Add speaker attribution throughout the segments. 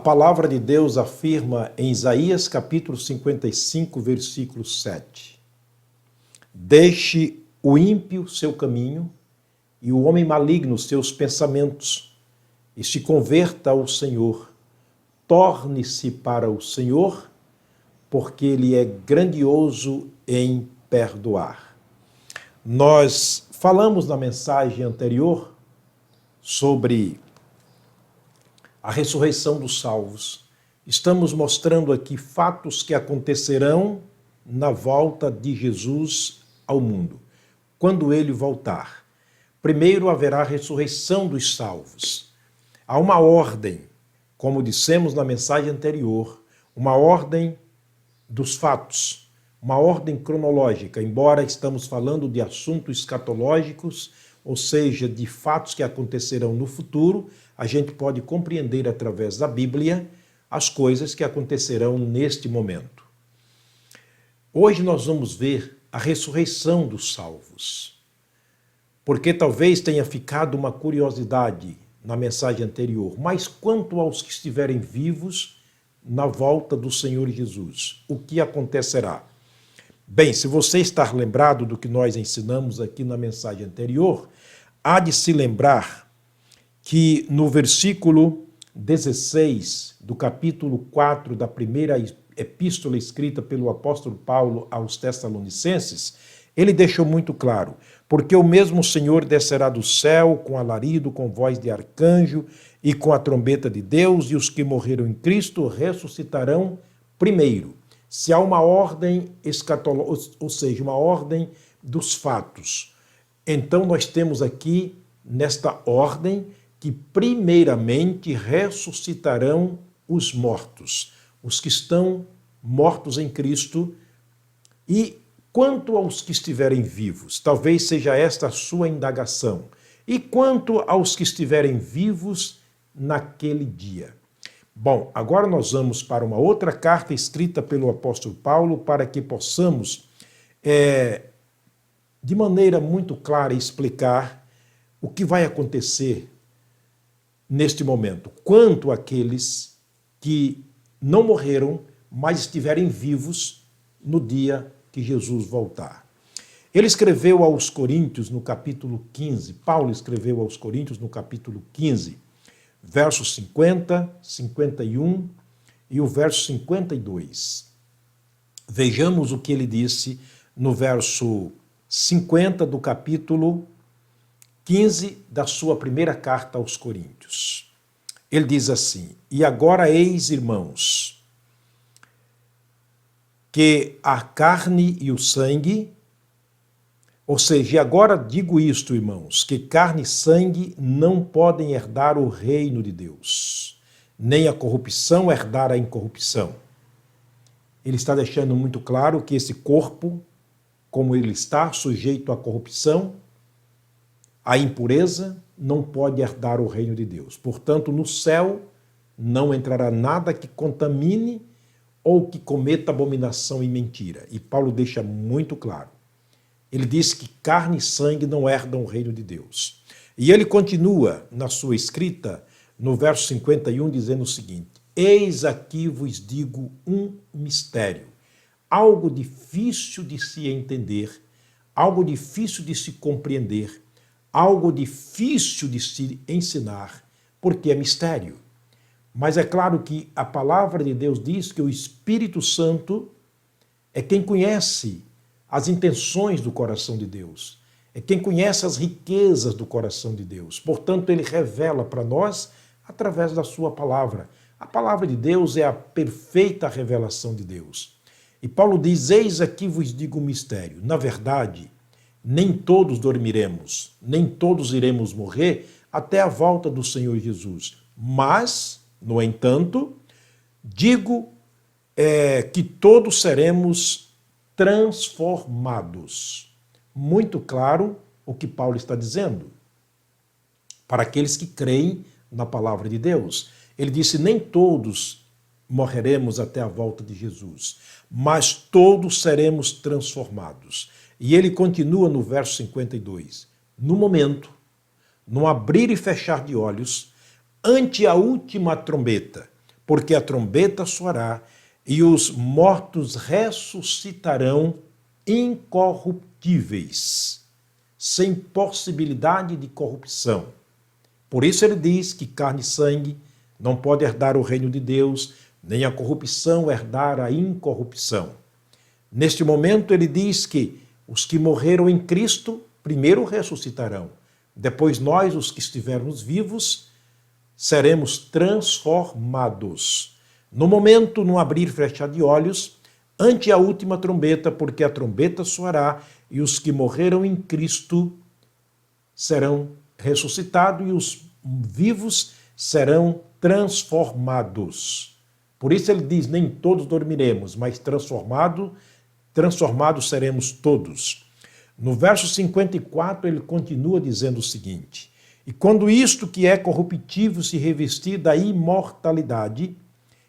Speaker 1: palavra de Deus afirma em Isaías capítulo 55, versículo 7. Deixe o ímpio seu caminho e o homem maligno seus pensamentos, e se converta ao Senhor. Torne-se para o Senhor, porque Ele é grandioso em perdoar. Nós falamos na mensagem anterior sobre a ressurreição dos salvos. Estamos mostrando aqui fatos que acontecerão na volta de Jesus ao mundo, quando Ele voltar. Primeiro haverá a ressurreição dos salvos. Há uma ordem, como dissemos na mensagem anterior, uma ordem dos fatos, uma ordem cronológica, embora estamos falando de assuntos escatológicos, ou seja, de fatos que acontecerão no futuro, a gente pode compreender através da Bíblia as coisas que acontecerão neste momento. Hoje nós vamos ver a ressurreição dos salvos, porque talvez tenha ficado uma curiosidade na mensagem anterior, mas quanto aos que estiverem vivos na volta do Senhor Jesus, o que acontecerá? Bem, se você estar lembrado do que nós ensinamos aqui na mensagem anterior, há de se lembrar que no versículo 16 do capítulo 4 da primeira epístola escrita pelo apóstolo Paulo aos Tessalonicenses, ele deixou muito claro: porque o mesmo Senhor descerá do céu com alarido, com voz de arcanjo e com a trombeta de Deus, e os que morreram em Cristo ressuscitarão primeiro. Se há uma ordem escatológica, ou seja, uma ordem dos fatos, então nós temos aqui, nesta ordem, que primeiramente ressuscitarão os mortos, os que estão mortos em Cristo. E quanto aos que estiverem vivos, talvez seja esta a sua indagação, e quanto aos que estiverem vivos naquele dia? Bom, agora nós vamos para uma outra carta escrita pelo apóstolo Paulo para que possamos, de maneira muito clara, explicar o que vai acontecer neste momento, quanto àqueles que não morreram, mas estiverem vivos no dia que Jesus voltar. Ele escreveu aos Coríntios no capítulo 15, Paulo escreveu aos Coríntios no capítulo 15, versos 50, 51 e o verso 52. Vejamos o que ele disse no verso 50 do capítulo 15 da sua primeira carta aos Coríntios. Ele diz assim: e agora eis, irmãos, que a carne e o sangue, ou seja, agora digo isto, irmãos, que carne e sangue não podem herdar o reino de Deus, nem a corrupção herdar a incorrupção. Ele está deixando muito claro que esse corpo, como ele está sujeito à corrupção, à impureza, não pode herdar o reino de Deus. Portanto, no céu não entrará nada que contamine ou que cometa abominação e mentira. E Paulo deixa muito claro. Ele diz que carne e sangue não herdam o reino de Deus. E ele continua na sua escrita, no verso 51, dizendo o seguinte: eis aqui vos digo um mistério, algo difícil de se entender, algo difícil de se compreender, algo difícil de se ensinar, porque é mistério. Mas é claro que a palavra de Deus diz que o Espírito Santo é quem conhece as intenções do coração de Deus, é quem conhece as riquezas do coração de Deus. Portanto, ele revela para nós através da sua palavra. A palavra de Deus é a perfeita revelação de Deus. E Paulo diz: eis aqui vos digo um mistério. Na verdade, nem todos dormiremos, nem todos iremos morrer até a volta do Senhor Jesus. Mas, no entanto, digo que todos seremos transformados. Muito claro o que Paulo está dizendo para aqueles que creem na palavra de Deus. Ele disse: nem todos morreremos até a volta de Jesus, mas todos seremos transformados. E ele continua no verso 52. No momento, no abrir e fechar de olhos, ante a última trombeta, porque a trombeta soará e os mortos ressuscitarão incorruptíveis, sem possibilidade de corrupção. Por isso ele diz que carne e sangue não pode herdar o reino de Deus, nem a corrupção herdar a incorrupção. Neste momento ele diz que os que morreram em Cristo primeiro ressuscitarão. Depois nós, os que estivermos vivos, seremos transformados. No momento, no abrir e fechar de olhos, ante a última trombeta, porque a trombeta soará e os que morreram em Cristo serão ressuscitados e os vivos serão transformados. Por isso ele diz, nem todos dormiremos, mas transformados seremos todos. No verso 54 ele continua dizendo o seguinte, e quando isto que é corruptível se revestir da imortalidade,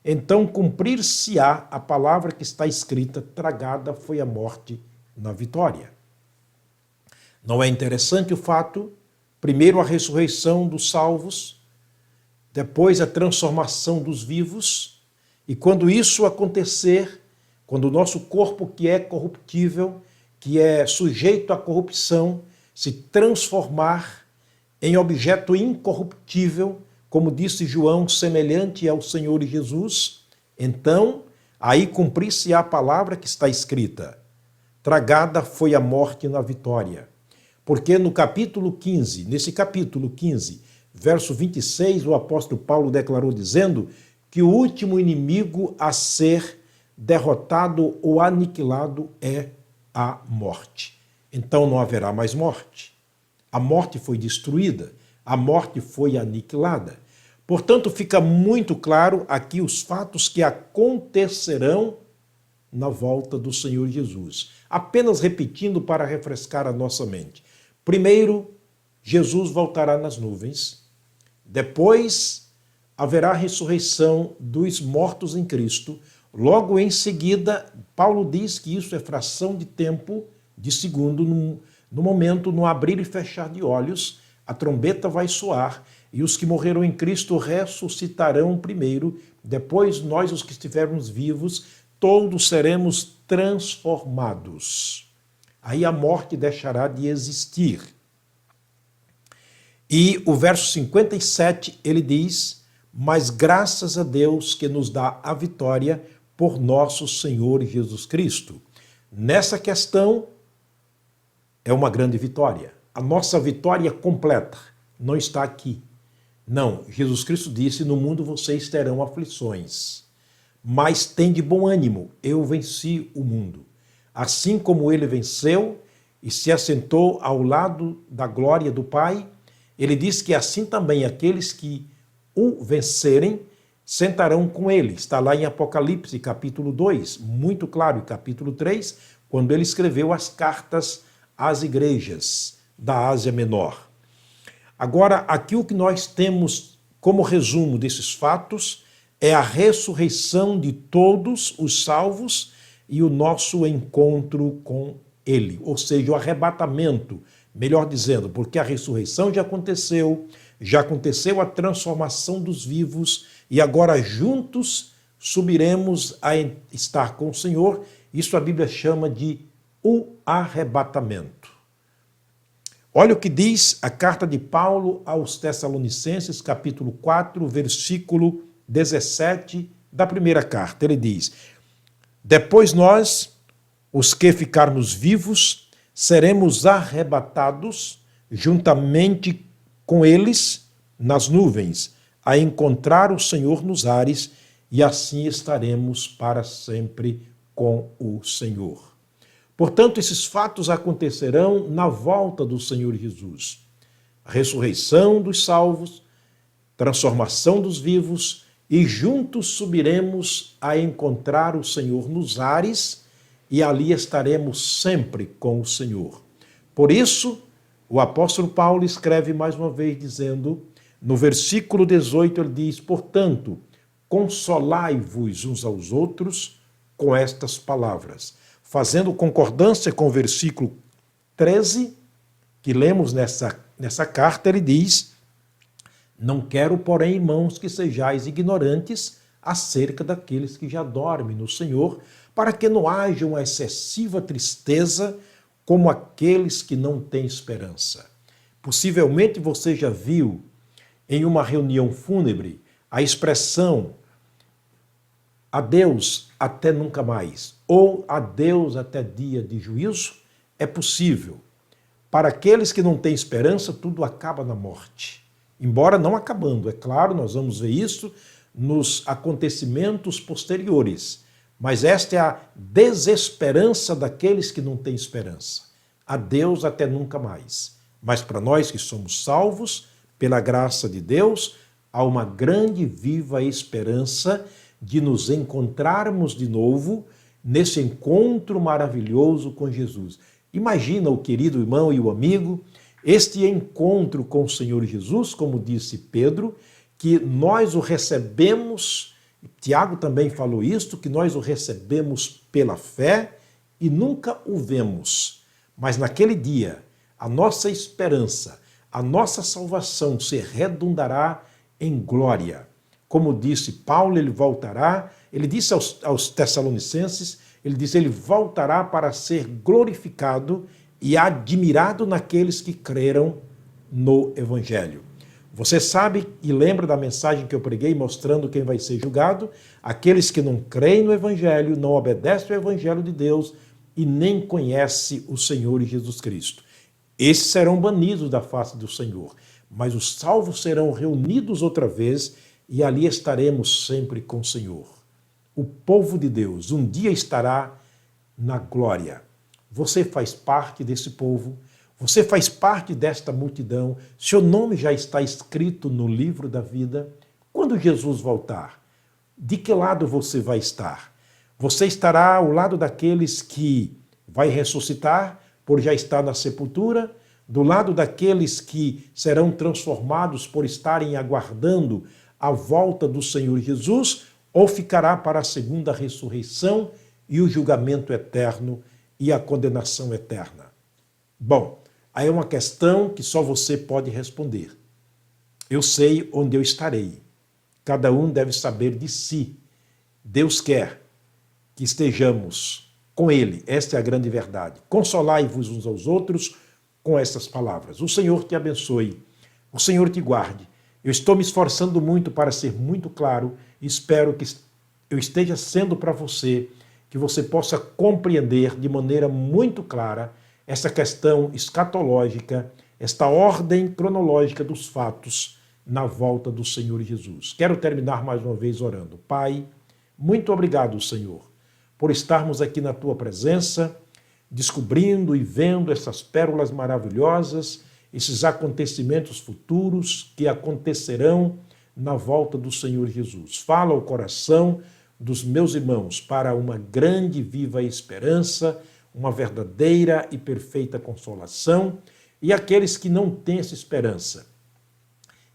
Speaker 1: então cumprir-se-á a palavra que está escrita, tragada foi a morte na vitória. Não é interessante o fato? Primeiro a ressurreição dos salvos, depois a transformação dos vivos, e quando isso acontecer, quando o nosso corpo que é corruptível, que é sujeito à corrupção, se transformar em objeto incorruptível, como disse João, semelhante ao Senhor Jesus, então aí cumprir-se-á a palavra que está escrita, tragada foi a morte na vitória. Porque no capítulo 15, nesse capítulo 15, verso 26, o apóstolo Paulo declarou dizendo que o último inimigo a ser derrotado ou aniquilado é a morte. Então não haverá mais morte. A morte foi destruída, a morte foi aniquilada. Portanto, fica muito claro aqui os fatos que acontecerão na volta do Senhor Jesus. Apenas repetindo para refrescar a nossa mente. Primeiro, Jesus voltará nas nuvens. Depois, haverá a ressurreição dos mortos em Cristo. Logo em seguida, Paulo diz que isso é fração de tempo, de segundo, no momento, no abrir e fechar de olhos, a trombeta vai soar e os que morreram em Cristo ressuscitarão primeiro, depois nós, os que estivermos vivos, todos seremos transformados. Aí a morte deixará de existir. E o verso 57, ele diz, mas graças a Deus que nos dá a vitória por nosso Senhor Jesus Cristo. Nessa questão, é uma grande vitória. A nossa vitória completa não está aqui. Não, Jesus Cristo disse, no mundo vocês terão aflições, mas tende bom ânimo, eu venci o mundo. Assim como ele venceu e se assentou ao lado da glória do Pai, ele diz que assim também aqueles que o vencerem sentarão com ele. Está lá em Apocalipse, capítulo 2, muito claro, capítulo 3, quando ele escreveu as cartas às igrejas da Ásia Menor. Agora, aqui o que nós temos como resumo desses fatos é a ressurreição de todos os salvos e o nosso encontro com ele, ou seja, o arrebatamento, melhor dizendo, porque a ressurreição já aconteceu a transformação dos vivos e agora juntos subiremos a estar com o Senhor. Isso a Bíblia chama de o arrebatamento. Olha o que diz a carta de Paulo aos Tessalonicenses, capítulo 4, versículo 17 da primeira carta. Ele diz, depois nós, os que ficarmos vivos, seremos arrebatados juntamente com eles nas nuvens, a encontrar o Senhor nos ares, e assim estaremos para sempre com o Senhor. Portanto, esses fatos acontecerão na volta do Senhor Jesus. A ressurreição dos salvos, transformação dos vivos, e juntos subiremos a encontrar o Senhor nos ares, e ali estaremos sempre com o Senhor. Por isso, o apóstolo Paulo escreve mais uma vez dizendo, no versículo 18 ele diz, portanto, consolai-vos uns aos outros com estas palavras. Fazendo concordância com o versículo 13, que lemos nessa carta, ele diz, não quero, porém, irmãos, que sejais ignorantes acerca daqueles que já dormem no Senhor, para que não haja uma excessiva tristeza como aqueles que não têm esperança. Possivelmente você já viu em uma reunião fúnebre a expressão adeus até nunca mais, ou adeus até dia de juízo. É possível. Para aqueles que não têm esperança, tudo acaba na morte. Embora não acabando, é claro, nós vamos ver isso nos acontecimentos posteriores. Mas esta é a desesperança daqueles que não têm esperança. Adeus até nunca mais. Mas para nós que somos salvos, pela graça de Deus, há uma grande e viva esperança de nos encontrarmos de novo nesse encontro maravilhoso com Jesus. Imagina o querido irmão e o amigo, este encontro com o Senhor Jesus, como disse Pedro, que nós o recebemos, Tiago também falou isto, que nós o recebemos pela fé e nunca o vemos. Mas naquele dia, a nossa esperança, a nossa salvação se redundará em glória. Como disse Paulo, ele voltará, ele disse aos Tessalonicenses, ele diz, ele voltará para ser glorificado e admirado naqueles que creram no Evangelho. Você sabe e lembra da mensagem que eu preguei mostrando quem vai ser julgado? Aqueles que não creem no Evangelho, não obedecem ao Evangelho de Deus e nem conhecem o Senhor Jesus Cristo. Esses serão banidos da face do Senhor, mas os salvos serão reunidos outra vez e ali estaremos sempre com o Senhor. O povo de Deus um dia estará na glória. Você faz parte desse povo, você faz parte desta multidão, seu nome já está escrito no livro da vida. Quando Jesus voltar, de que lado você vai estar? Você estará ao lado daqueles que vai ressuscitar, por já estar na sepultura, do lado daqueles que serão transformados por estarem aguardando a volta do Senhor Jesus, ou ficará para a segunda ressurreição e o julgamento eterno e a condenação eterna? Bom, aí é uma questão que só você pode responder. Eu sei onde eu estarei. Cada um deve saber de si. Deus quer que estejamos com Ele. Esta é a grande verdade. Consolai-vos uns aos outros com estas palavras. O Senhor te abençoe. O Senhor te guarde. Eu estou me esforçando muito para ser muito claro e espero que eu esteja sendo para você, que você possa compreender de maneira muito clara essa questão escatológica, esta ordem cronológica dos fatos na volta do Senhor Jesus. Quero terminar mais uma vez orando. Pai, muito obrigado, Senhor, por estarmos aqui na Tua presença, descobrindo e vendo essas pérolas maravilhosas, esses acontecimentos futuros que acontecerão na volta do Senhor Jesus. Fala ao coração dos meus irmãos para uma grande e viva esperança, uma verdadeira e perfeita consolação, e aqueles que não têm essa esperança,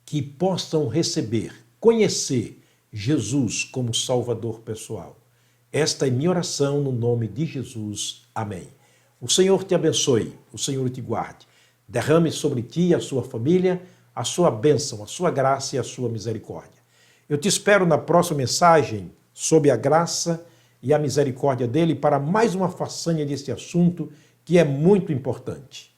Speaker 1: que possam receber, conhecer Jesus como Salvador pessoal. Esta é minha oração no nome de Jesus. Amém. O Senhor te abençoe, o Senhor te guarde. Derrame sobre ti e a sua família a sua bênção, a sua graça e a sua misericórdia. Eu te espero na próxima mensagem sob a graça e a misericórdia dele para mais uma façanha deste assunto que é muito importante.